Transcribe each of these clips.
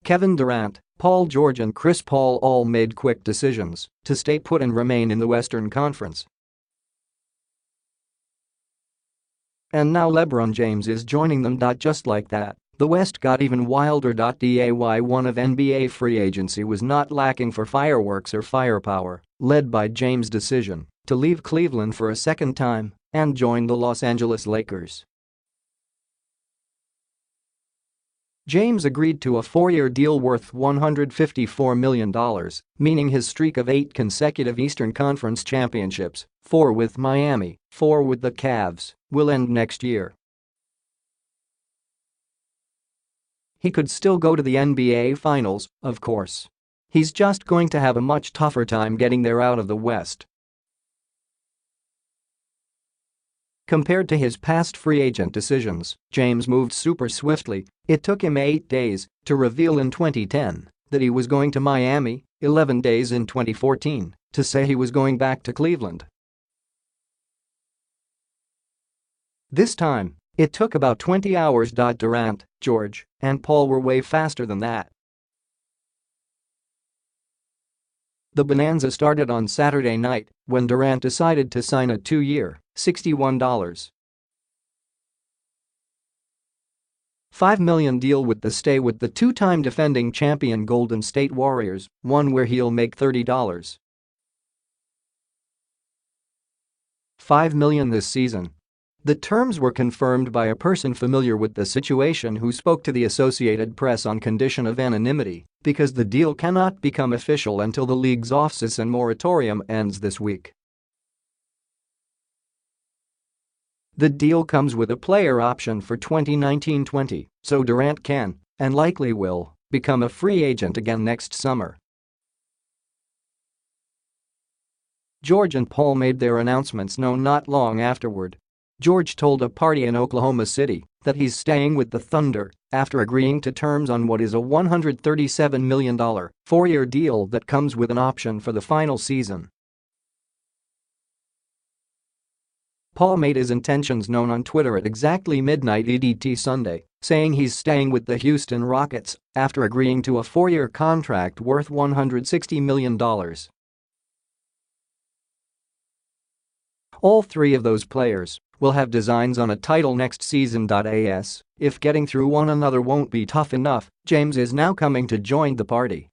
Kevin Durant, Paul George and Chris Paul all made quick decisions to stay put and remain in the Western Conference. And now LeBron James is joining them. Just like that, the West got even wilder. Day one of NBA free agency was not lacking for fireworks or firepower, led by James' decision to leave Cleveland for a second time and join the Los Angeles Lakers. James agreed to a 4-year deal worth $154 million, meaning his streak of 8 consecutive Eastern Conference championships, 4 with Miami, 4 with the Cavs, will end next year. He could still go to the NBA Finals, of course. He's just going to have a much tougher time getting there out of the West. Compared to his past free agent decisions, James moved super swiftly. It took him 8 days to reveal in 2010 that he was going to Miami, 11 days in 2014 to say he was going back to Cleveland. This time, it took about 20 hours. Durant, George, and Paul were way faster than that. The bonanza started on Saturday night when Durant decided to sign a 2-year, $61.5 million deal with the two-time defending champion Golden State Warriors, one where he'll make $30.5 million this season. The terms were confirmed by a person familiar with the situation who spoke to the Associated Press on condition of anonymity because the deal cannot become official until the league's off-season moratorium ends this week. The deal comes with a player option for 2019-20, so Durant can, and likely will, become a free agent again next summer. George and Paul made their announcements known not long afterward. George told a party in Oklahoma City that he's staying with the Thunder after agreeing to terms on what is a $137 million, 4-year deal that comes with an option for the final season. Paul made his intentions known on Twitter at exactly midnight EDT Sunday, saying he's staying with the Houston Rockets after agreeing to a 4-year contract worth $160 million. All 3 of those players will have designs on a title next season. As if getting through one another won't be tough enough, James is now coming to join the party.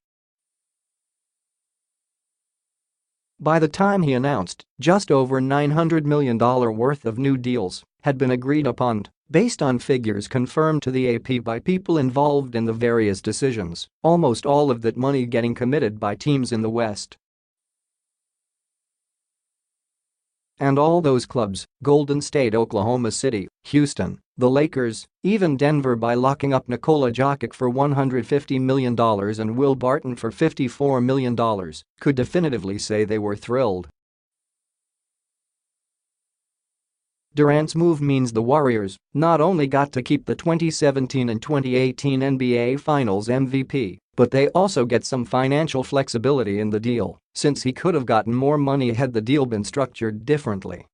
By the time he announced, just over $900 million worth of new deals had been agreed upon, based on figures confirmed to the AP by people involved in the various decisions, almost all of that money getting committed by teams in the West. And all those clubs, Golden State, Oklahoma City, Houston, the Lakers, even Denver by locking up Nikola Jokic for $150 million and Will Barton for $54 million, could definitively say they were thrilled. Durant's move means the Warriors not only got to keep the 2017 and 2018 NBA Finals MVP, but they also get some financial flexibility in the deal, since he could have gotten more money had the deal been structured differently.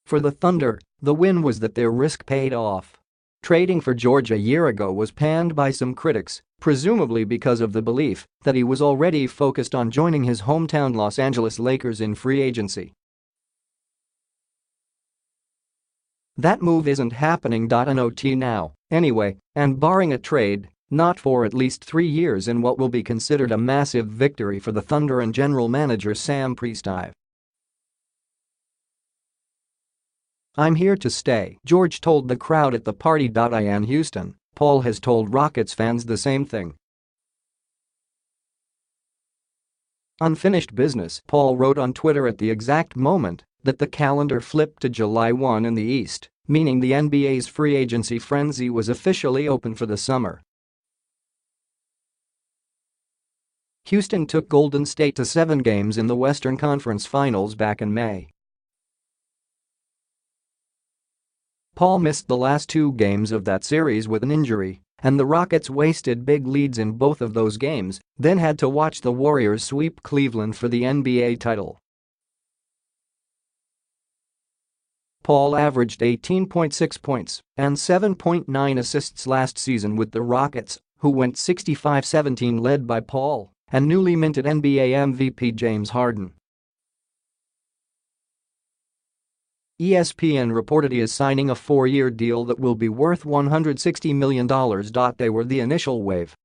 For the Thunder, the win was that their risk paid off. Trading for George a year ago was panned by some critics, presumably because of the belief that he was already focused on joining his hometown Los Angeles Lakers in free agency. That move isn't happening. Not now, anyway, and barring a trade, not for at least 3 years in what will be considered a massive victory for the Thunder and general manager Sam Presti. "I'm here to stay," George told the crowd at the party. In Houston, Paul has told Rockets fans the same thing. "Unfinished business," Paul wrote on Twitter at the exact moment that the calendar flipped to July 1 in the East, meaning the NBA's free agency frenzy was officially open for the summer. Houston took Golden State to 7 games in the Western Conference Finals back in May. Paul missed the last 2 games of that series with an injury, and the Rockets wasted big leads in both of those games, then had to watch the Warriors sweep Cleveland for the NBA title. Paul averaged 18.6 points and 7.9 assists last season with the Rockets, who went 65-17 led by Paul and newly minted NBA MVP James Harden. ESPN reported he is signing a 4-year deal that will be worth $160 million. They were the initial wave.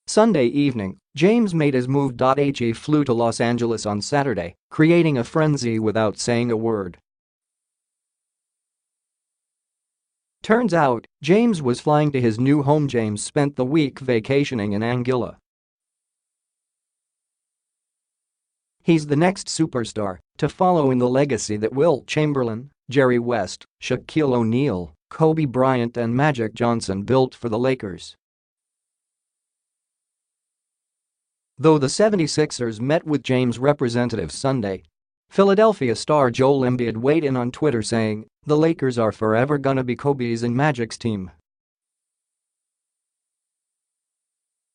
Sunday evening, James made his move. He flew to Los Angeles on Saturday, creating a frenzy without saying a word. Turns out, James was flying to his new home. James spent the week vacationing in Anguilla. He's the next superstar to follow in the legacy that Wilt Chamberlain, Jerry West, Shaquille O'Neal, Kobe Bryant and Magic Johnson built for the Lakers. Though the 76ers met with James' representatives Sunday, Philadelphia star Joel Embiid weighed in on Twitter saying, "The Lakers are forever gonna be Kobe's and Magic's team."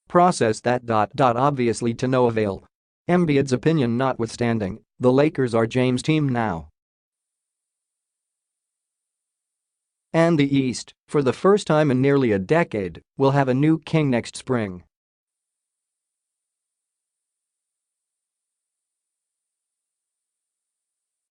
Process that. Obviously to no avail. Embiid's opinion notwithstanding, the Lakers are James' team now. And the East, for the first time in nearly a decade, will have a new king next spring.